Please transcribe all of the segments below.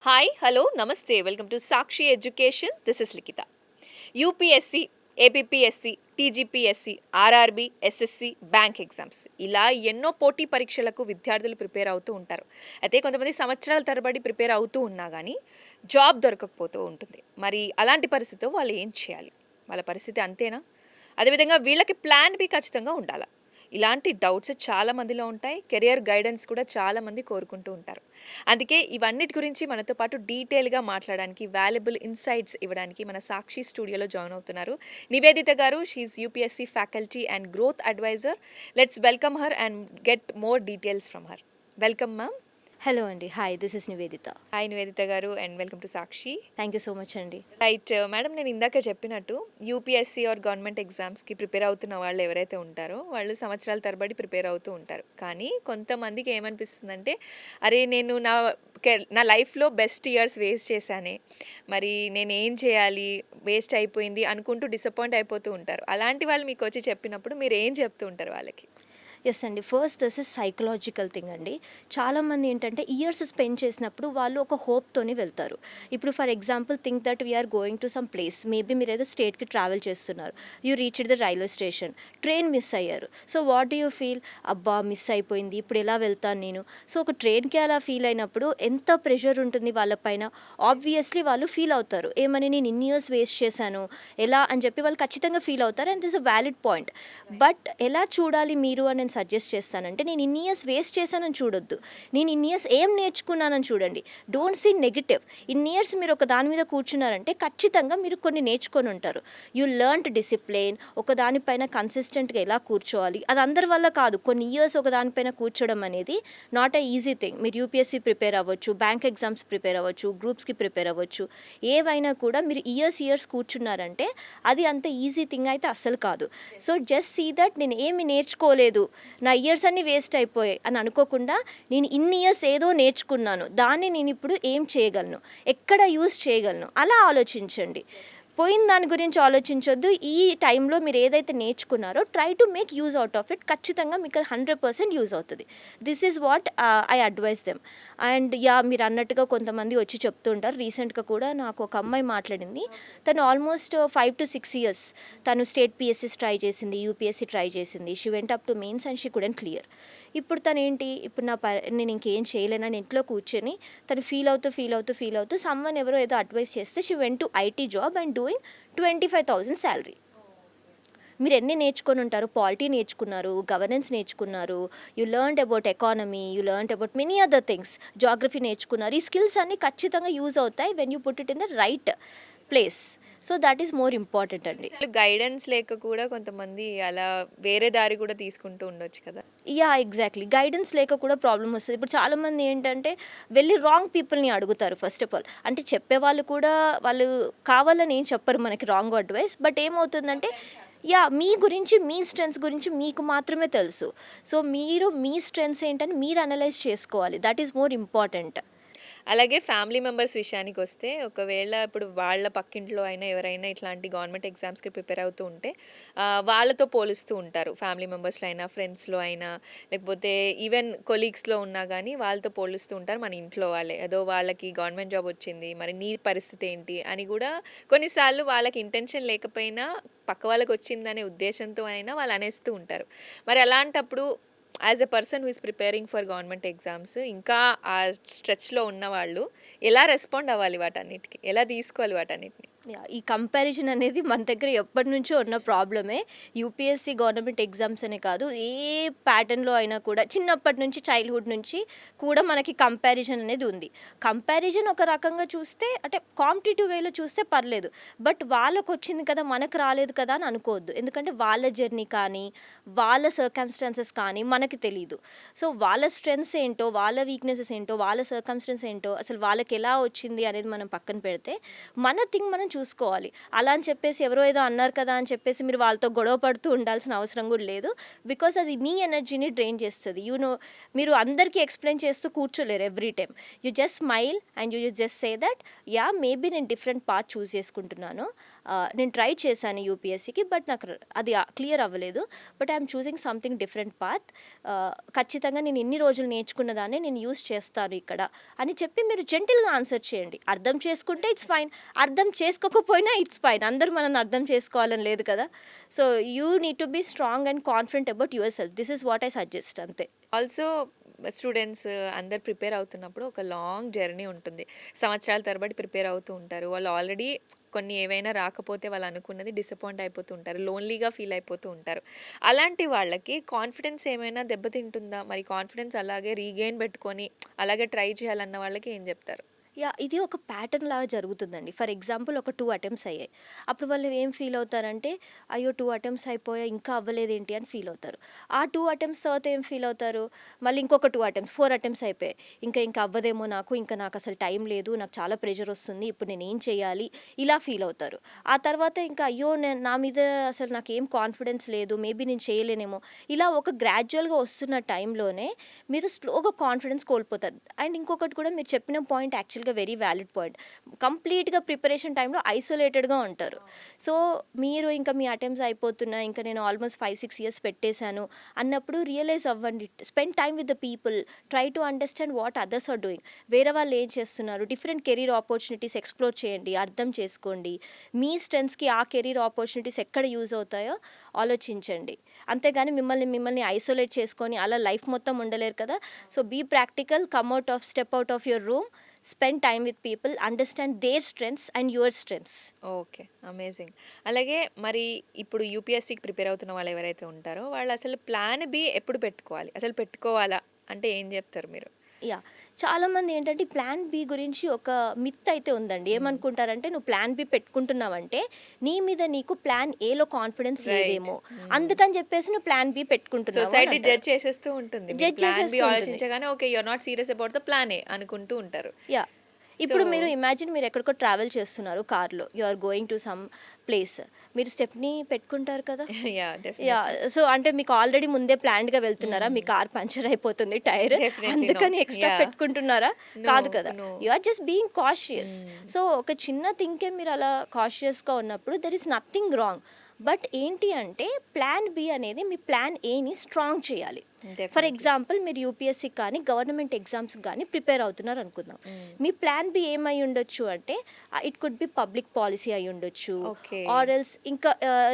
Hi hello నమస్తే welcome to Sakshi education. This is Likhita. UPSC, APPSC, TGPSC, RRB, SSC, bank exams ఇలా ఎన్నో పోటీ పరీక్షలకు విద్యార్థులు ప్రిపేర్ అవుతూ ఉంటారు. అయితే కొంతమంది సంవత్సరాల తరబడి ప్రిపేర్ అవుతూ ఉన్నా కానీ జాబ్ దొరకకపోతూ ఉంటుంది. మరి అలాంటి పరిస్థితిలో వాళ్ళు ఏం చేయాలి? వాళ్ళ పరిస్థితి అంతేనా? అదేవిధంగా వీళ్ళకి ప్లాన్ బి ఖచ్చితంగా ఉండాలా? ఇలాంటి డౌట్స్ చాలా మందిలో ఉంటాయి. కెరియర్ గైడెన్స్ కూడా చాలామంది కోరుకుంటూ ఉంటారు. అందుకే ఇవన్నిటి గురించి మనతో పాటు డీటెయిల్గా మాట్లాడడానికి, వాల్యుబుల్ ఇన్సైట్స్ ఇవ్వడానికి మన సాక్షి స్టూడియోలో జాయిన్ అవుతున్నారు నివేదిత గారు. She's UPSC faculty and growth advisor. Let's welcome her and get more details from her. Welcome ma'am. Hello అండి. Hi, this is Niveditha. Hi Niveditha గారు and welcome to Sakshi. Thank you so much అండి. Right madam, నేను ఇందాక చెప్పినట్టు UPSC or government ఎగ్జామ్స్కి prepare అవుతున్న వాళ్ళు ఎవరైతే ఉంటారో వాళ్ళు సంవత్సరాల తరబడి ప్రిపేర్ అవుతూ ఉంటారు. కానీ కొంతమందికి ఏమనిపిస్తుందంటే, అరే నేను నా లైఫ్లో బెస్ట్ ఇయర్స్ వేస్ట్ చేశానే, మరి నేను ఏం చేయాలి, వేస్ట్ అయిపోయింది అనుకుంటూ డిసప్పాయింట్ అయిపోతూ ఉంటారు. అలాంటి వాళ్ళు మీకు వచ్చి చెప్పినప్పుడు మీరు ఏం చెప్తూ ఉంటారు వాళ్ళకి? ఎస్ అండి. First this is psychological thing అండి. చాలామంది ఏంటంటే ఇయర్స్ స్పెండ్ చేసినప్పుడు వాళ్ళు ఒక హోప్తోని వెళ్తారు. ఇప్పుడు for example think that we're going to some place. Maybe మీరు ఏదో స్టేట్కి ట్రావెల్ చేస్తున్నారు. You reach the railway station. Train miss అయ్యారు. So what do you feel? అబ్బా మిస్ అయిపోయింది, ఇప్పుడు ఎలా వెళ్తాను నేను? సో ఒక ట్రైన్కి అలా ఫీల్ అయినప్పుడు ఎంత ప్రెషర్ ఉంటుంది వాళ్ళపైన. ఆబ్వియస్లీ వాళ్ళు ఫీల్ అవుతారు. ఏమని నేను ఇన్ని ఇయర్స్ వేస్ట్ చేశాను ఎలా అని చెప్పి వాళ్ళు ఖచ్చితంగా ఫీల్ అవుతారు. And this a valid point. But ఎలా చూడాలి మీరు అని సజెస్ట్ చేస్తానంటే, నేను ఇన్ని ఇయర్స్ వేస్ట్ చేశానని చూడొద్దు. నేను ఇన్ని ఇయర్స్ ఏం నేర్చుకున్నానని చూడండి. Don't see negative. ఇన్ని ఇయర్స్ మీరు ఒక దాని మీద కూర్చున్నారంటే ఖచ్చితంగా మీరు కొన్ని నేర్చుకొని ఉంటారు. You learned discipline. ఒక దానిపైన కన్సిస్టెంట్గా ఎలా కూర్చోవాలి, అది అందరి వల్ల కాదు. కొన్ని ఇయర్స్ ఒక దానిపైన కూర్చోవడం అనేది నాట్ ఎ ఈజీ థింగ్. మీరు యూపీఎస్సీ ప్రిపేర్ అవ్వచ్చు, బ్యాంక్ ఎగ్జామ్స్ ప్రిపేర్ అవ్వచ్చు, గ్రూప్స్కి ప్రిపేర్ అవ్వచ్చు. ఏవైనా కూడా మీరు ఇయర్స్ కూర్చున్నారంటే అది అంత ఈజీ థింగ్ అయితే అస్సలు కాదు. సో జస్ట్ సీ దట్ నేను ఏమి నేర్చుకోలేదు, నా ఇయర్స్ అన్నీ వేస్ట్ అయిపోయాయి అని అనుకోకుండా, నేను ఇన్ని ఇయర్స్ ఏదో నేర్చుకున్నాను, దాన్ని నేను ఇప్పుడు ఏం చేయగలను, ఎక్కడ యూస్ చేయగలను, అలా ఆలోచించండి. పోయిన దాని గురించి ఆలోచించొద్దు. ఈ టైంలో మీరు ఏదైతే నేర్చుకున్నారో try to make use out of it. ఖచ్చితంగా మీకు 100% యూజ్ అవుతుంది. This is what I advise them. And మీరు అన్నట్టుగా కొంతమంది వచ్చి చెప్తుంటారు. రీసెంట్గా కూడా నాకు ఒక అమ్మాయి మాట్లాడింది. తను ఆల్మోస్ట్ 5 to 6 years తను స్టేట్ పిఎస్సీస్ ట్రై చేసింది, యూపీఎస్సీ ట్రై చేసింది. She went up to mains and she couldn't clear. ఇప్పుడు తను ఏంటి, ఇప్పుడు నేను ఇంకేం చేయలేనని ఇంట్లో కూర్చొని తను ఫీల్ అవుతూ సమ్వన్ ఎవరో ఏదో అడ్వైస్ చేస్తే she went to IT job and doing 25,000 salary. మీరు ఎన్ని నేర్చుకొని ఉంటారు? పాలిటీ నేర్చుకున్నారు, గవర్నెన్స్ నేర్చుకున్నారు, you learned about economy, you learned about many other things, geography నేర్చుకున్నారు. ఈ స్కిల్స్ అన్నీ ఖచ్చితంగా యూజ్ అవుతాయి when you put it in the right place. So that is more important అండి. గైడెన్స్ లేక కూడా కొంతమంది అలా వేరే దారి కూడా తీసుకుంటూ ఉండొచ్చు కదా. ఎగ్జాక్ట్లీ. గైడెన్స్ లేక కూడా ప్రాబ్లమ్ వస్తుంది. ఇప్పుడు చాలామంది ఏంటంటే వెళ్ళి రాంగ్ పీపుల్ని అడుగుతారు. ఫస్ట్ ఆఫ్ ఆల్ అంటే చెప్పేవాళ్ళు కూడా వాళ్ళు కావాలని ఏం చెప్పరు మనకి రాంగ్ అడ్వైస్. బట్ ఏమవుతుందంటే మీ గురించి, మీ స్ట్రెంగ్స్ గురించి మీకు మాత్రమే తెలుసు. సో మీరు మీ స్ట్రెంగ్స్ ఏంటని మీరు అనలైజ్ చేసుకోవాలి. That is more important. అలాగే ఫ్యామిలీ మెంబర్స్ విషయానికి వస్తే, ఒకవేళ ఇప్పుడు వాళ్ళ పక్కింట్లో అయినా ఎవరైనా ఇట్లాంటి గవర్నమెంట్ ఎగ్జామ్స్కి ప్రిపేర్ అవుతూ ఉంటే వాళ్ళతో పోలుస్తూ ఉంటారు. ఫ్యామిలీ మెంబర్స్లో అయినా, ఫ్రెండ్స్లో అయినా, లేకపోతే ఈవెన్ కొలీగ్స్లో ఉన్నా కానీ వాళ్ళతో పోలుస్తూ ఉంటారు మన ఇంట్లో వాళ్ళే. ఏదో వాళ్ళకి గవర్నమెంట్ జాబ్ వచ్చింది, మరి నీ పరిస్థితి ఏంటి అని కూడా కొన్నిసార్లు వాళ్ళకి ఇంటెన్షన్ లేకపోయినా పక్క వాళ్ళకి వచ్చిందనే ఉద్దేశంతో అయినా వాళ్ళు అనేస్తూ ఉంటారు. మరి అలాంటప్పుడు as a person who is preparing for government exams, ఇంకా ఆ స్ట్రెచ్లో ఉన్నవాళ్ళు ఎలా రెస్పాండ్ అవ్వాలి వాటన్నిటికి, ఎలా తీసుకోవాలి వాటన్నిటిని? ఈ కంపారిజన్ అనేది మన దగ్గర ఎప్పటి నుంచో ఉన్న ప్రాబ్లమే. యూపీఎస్సీ గవర్నమెంట్ ఎగ్జామ్స్ అనే కాదు, ఏ ప్యాటర్న్లో అయినా కూడా చిన్నప్పటి నుంచి, చైల్డ్హుడ్ నుంచి కూడా మనకి కంపారిజన్ అనేది ఉంది. కంపారిజన్ ఒక రకంగా చూస్తే అంటే కాంపిటేటివ్ వేలో చూస్తే పర్లేదు. బట్ వాళ్ళకు వచ్చింది కదా మనకు రాలేదు కదా అని అనుకోవద్దు. ఎందుకంటే వాళ్ళ జర్నీ కానీ, వాళ్ళ సర్కమ్స్టాన్సెస్ కానీ మనకి తెలీదు. సో వాళ్ళ స్ట్రెంగ్స్ ఏంటో, వాళ్ళ వీక్నెసెస్ ఏంటో, వాళ్ళ సర్కమ్స్టాన్స్ ఏంటో, అసలు వాళ్ళకి ఎలా వచ్చింది అనేది మనం పక్కన పెడితే మన థింగ్ మనం చూసుకోవాలి. అలా అని చెప్పేసి ఎవరో ఏదో అన్నారు కదా అని చెప్పేసి మీరు వాళ్ళతో గొడవ పడుతూ ఉండాల్సిన అవసరం కూడా లేదు. బికాస్ అది మీ ఎనర్జీని డ్రైన్ చేస్తుంది. మీరు అందరికీ ఎక్స్ప్లెయిన్ చేస్తూ కూర్చోలేరు every time. You just smile and you just say that maybe నేను డిఫరెంట్ పాత్ చూస్ చేసుకుంటున్నాను. నేను ట్రై చేశాను యూపీఎస్సీకి, బట్ నాకు అది క్లియర్ అవ్వలేదు. But I'm choosing something different path. ఖచ్చితంగా నేను ఇన్ని రోజులు నేర్చుకున్న దాన్ని నేను యూస్ చేస్తాను ఇక్కడ అని చెప్పి మీరు జెంటిల్గా ఆన్సర్ చేయండి. అర్థం చేసుకుంటే ఇట్స్ ఫైన్, అర్థం చేసుకోకపోయినా ఇట్స్ ఫైన్. అందరూ మనల్ని అర్థం చేసుకోవాలని లేదు కదా. So you need to be strong and confident about yourself. This is what I suggest అంతే. ఆల్సో స్టూడెంట్స్ అందరు ప్రిపేర్ అవుతున్నప్పుడు ఒక లాంగ్ జర్నీ ఉంటుంది. సంవత్సరాల తరబడి ప్రిపేర్ అవుతూ ఉంటారు. వాళ్ళు ఆల్రెడీ కొన్ని ఏవైనా రాకపోతే వాళ్ళు అనుకున్నది డిసప్పాయింట్ అయిపోతూ ఉంటారు. లోన్లీగా ఫీల్ అయిపోతూ ఉంటారు. అలాంటి వాళ్ళకి కాన్ఫిడెన్స్ ఏమైనా దెబ్బతింటుందా? మరి కాన్ఫిడెన్స్ అలాగే రీగెయిన్ పెట్టుకొని అలాగే ట్రై చేయాలన్న వాళ్ళకి ఏం చెప్తారు? ఇది ఒక ప్యాటర్న్ లాగా జరుగుతుందండి. ఫర్ ఎగ్జాంపుల్ ఒక 2 అటెంప్ట్స్ అయ్యాయి. అప్పుడు వాళ్ళు ఏం ఫీల్ అవుతారంటే, అయ్యో 2 అటెంప్ట్స్ అయిపోయాయి ఇంకా అవ్వలేదేంటి అని ఫీల్ అవుతారు. ఆ 2 అటెంప్ట్స్ తర్వాత ఏం ఫీల్ అవుతారు, మళ్ళీ ఇంకొక 2 అటెంప్ట్స్, 4 అటెంప్ట్స్ అయిపోయాయి. ఇంకా అవ్వదేమో నాకు అసలు టైం లేదు, నాకు చాలా ప్రెషర్ వస్తుంది, ఇప్పుడు నేను ఏం చేయాలి, ఇలా ఫీల్ అవుతారు. ఆ తర్వాత ఇంకా అయ్యో నా మీద అసలు నాకేం కాన్ఫిడెన్స్ లేదు, మేబీ నేను చేయలేనేమో, ఇలా ఒక గ్రాడ్యువల్గా వస్తున్న టైంలోనే మీరు స్లోగా కాన్ఫిడెన్స్ కోల్పోతారు. అండ్ ఇంకొకటి కూడా మీరు చెప్పిన పాయింట్ యాక్చువల్గా వెరీ వ్యాలిడ్ పాయింట్. కంప్లీట్గా ప్రిపరేషన్ టైంలో ఐసోలేటెడ్గా ఉంటారు. సో మీరు ఇంకా మీ అటెంప్ట్స్ అయిపోతున్నాయి, ఇంకా నేను ఆల్మోస్ట్ 5-6 ఇయర్స్ పెట్టేశాను అన్నప్పుడు రియలైజ్ అవ్వండి. Spend time with the people, try to understand what others are doing. వేరే వాళ్ళు ఏం చేస్తున్నారు, డిఫరెంట్ కెరీర్ ఆపర్చునిటీస్ ఎక్స్ప్లోర్ చేయండి, అర్థం చేసుకోండి. మీ స్ట్రెంగ్స్కి ఆ కెరీర్ ఆపర్చునిటీస్ ఎక్కడ యూజ్ అవుతాయో ఆలోచించండి. అంతేగాని మిమ్మల్ని ఐసోలేట్ చేసుకొని అలా లైఫ్ మొత్తం ఉండలేరు కదా. So be practical, come out of, step out of your room, spend time with people, understand their strengths and your strengths. Okay. Amazing. అలాగే మరి ఇప్పుడు యూపీఎస్సీకి ప్రిపేర్ అవుతున్న వాళ్ళు ఎవరైతే ఉంటారో వాళ్ళు అసలు ప్లాన్ బి ఎప్పుడు పెట్టుకోవాలి? అసలు పెట్టుకోవాలా? అంటే ఏం చెప్తారు మీరు? చాలామంది ఏంటంటే ప్లాన్ బి గురించి ఒక మిత్ అయితే ఉందండి. ఏమనుకుంటారంటే నువ్వు ప్లాన్ బి పెట్టుకుంటున్నావంటే నీ మీద నీకు ప్లాన్ ఏలో కాన్ఫిడెన్స్ లేదేమో, అందుకని చెప్పేసి నువ్వు ప్లాన్ బి పెట్టుకుంటున్నావు. సొసైటీ జడ్జ్ చేసేస్తూ ఉంటుంది. జడ్జ్ ప్లాన్ బి చేసేస్తూ ఉంటుంది. ఆలోచించగానే okay you are not serious about the plan A అనుకుంటూ ఉంటారు. ఇప్పుడు So- మీరు ఇమాజిన్ మీరు ఎక్కడికో ట్రావెల్ చేస్తున్నారు కార్లో, you are going to some place. మీరు స్టెప్ని పెట్టుకుంటారు కదా. సో అంటే మీకు ఆల్రెడీ ముందే ప్లాన్డ్గా వెళ్తున్నారా, మీ కార్ పంచర్ అయిపోతుంది టైర్, Definitely అందుకని no. Extra Yeah. పెట్టుకుంటున్నారా? No, కాదు కదా. no. You are just being cautious. So ఒక చిన్న థింకే మీరు అలా కాషియస్గా ఉన్నప్పుడు there is nothing wrong. But ఏంటి అంటే ప్లాన్ బి అనేది మీ ప్లాన్ ఏని స్ట్రాంగ్ చేయాలి. ఫర్ ఎగ్జాంపుల్ మీరు యూపీఎస్సీ కానీ గవర్నమెంట్ ఎగ్జామ్స్ కానీ ప్రిపేర్ అవుతున్నారు అనుకుందాం. మీ ప్లాన్ బి ఏమై ఉండొచ్చు అంటే it could be public policy అయి ఉండొచ్చు, Okay. ఆర్ ఎల్స్ ఇంకా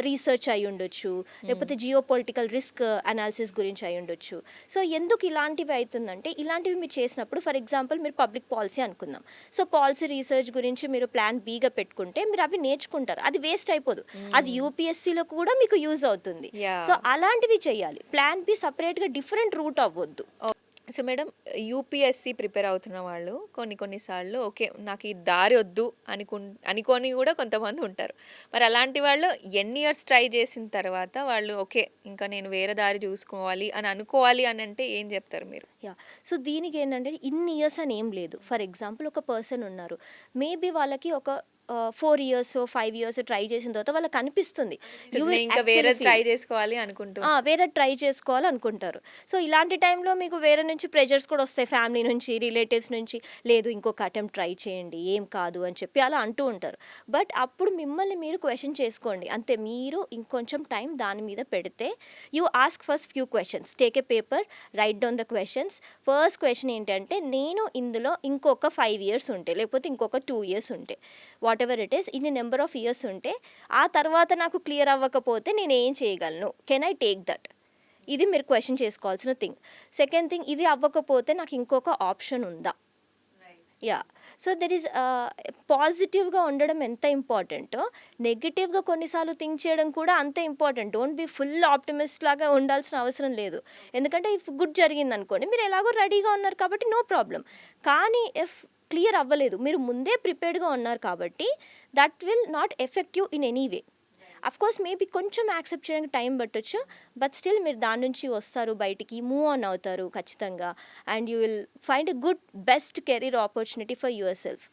రీసెర్చ్ అయి ఉండొచ్చు, లేకపోతే జియో పొలిటికల్ రిస్క్ అనాలిసిస్ గురించి అయి ఉండొచ్చు. సో ఎందుకు ఇలాంటివి అవుతుందంటే ఇలాంటివి మీరు చేసినప్పుడు ఫర్ ఎగ్జాంపుల్ మీరు పబ్లిక్ పాలసీ అనుకుందాం. సో పాలసీ రీసెర్చ్ గురించి మీరు ప్లాన్ బిగా పెట్టుకుంటే మీరు అవి నేర్చుకుంటారు, అది వేస్ట్ అయిపోదు, అది యూపీఎస్సీలో కూడా మీకు యూజ్ అవుతుంది. Yeah. సో అలాంటివి చేయాలి. ప్లాన్ బి సపరేట్గా డిఫరెంట్ రూట్ అవ్వద్దు. సో మేడం, యూపీఎస్సీ ప్రిపేర్ అవుతున్న వాళ్ళు కొన్నిసార్లు ఓకే నాకు ఈ దారి వద్దు అనుకొని కూడా కొంతమంది ఉంటారు. మరి అలాంటి వాళ్ళు ఎన్ని ఇయర్స్ ట్రై చేసిన తర్వాత వాళ్ళు ఓకే ఇంకా నేను వేరే దారి చూసుకోవాలి అని అనుకోవాలి అని అంటే ఏం చెప్తారు మీరు? సో దీనికి ఏంటంటే ఇన్ని ఇయర్స్ అని ఏం లేదు. ఫర్ ఎగ్జాంపుల్ ఒక పర్సన్ ఉన్నారు, మేబీ వాళ్ళకి ఒక 4 ఇయర్స్ 5 ఇయర్స్ ట్రై చేసిన తర్వాత వాళ్ళకి అనిపిస్తుంది ఇంకా వేరే ట్రై చేసుకోవాలి అనుకుంటూ వేరే ట్రై చేసుకోవాలనుకుంటారు. సో ఇలాంటి టైంలో మీకు వేరే నుంచి ప్రెజర్స్ కూడా వస్తాయి, ఫ్యామిలీ నుంచి, రిలేటివ్స్ నుంచి, లేదు ఇంకొక అటెంప్ట్ ట్రై చేయండి ఏం కాదు అని చెప్పి అలా అంటూ ఉంటారు. బట్ అప్పుడు మిమ్మల్ని మీరు క్వశ్చన్ చేసుకోండి. అంతే, మీరు ఇంకొంచెం టైం దాని మీద పెడితే you ask first few questions, take a paper, right down the questions. First question ఏంటంటే నేను ఇందులో ఇంకొక 5 ఇయర్స్ ఉంటే, లేకపోతే ఇంకొక 2 ఇయర్స్ ఉంటే, వాట్ ఎవర్ ఇట్ ఈస్, ఇన్ని నెంబర్ ఆఫ్ ఇయర్స్ ఉంటే ఆ తర్వాత నాకు క్లియర్ అవ్వకపోతే నేను ఏం చేయగలను, కెన్ ఐ టేక్ దట్? ఇది మీరు క్వశ్చన్ చేసుకోవాల్సిన థింగ్. సెకండ్ థింగ్, ఇది అవ్వకపోతే నాకు ఇంకొక ఆప్షన్ ఉందా? సో దెర్ ఈస్ పాజిటివ్గా ఉండడం ఎంత ఇంపార్టెంటో నెగిటివ్గా కొన్నిసార్లు థింక్ చేయడం కూడా అంతే important. Don't be full optimist లాగా ఉండాల్సిన అవసరం లేదు. ఎందుకంటే ఇఫ్ గుడ్ జరిగింది అనుకోండి, మీరు ఎలాగో రెడీగా ఉన్నారు కాబట్టి నో ప్రాబ్లం. కానీ ఇఫ్ క్లియర్ అవ్వలేదు, మీరు ముందే ప్రిపేర్డ్గా ఉన్నారు కాబట్టి that will not effect you in any way. Of course maybe కొంచెం యాక్సెప్ట్ చేయడానికి టైం పట్టొచ్చు, బట్ స్టిల్ మీరు దాని నుంచి వస్తారు, బయటికి మూవ్ ఆన్ అవుతారు ఖచ్చితంగా. And you will find a good best career opportunity for your self.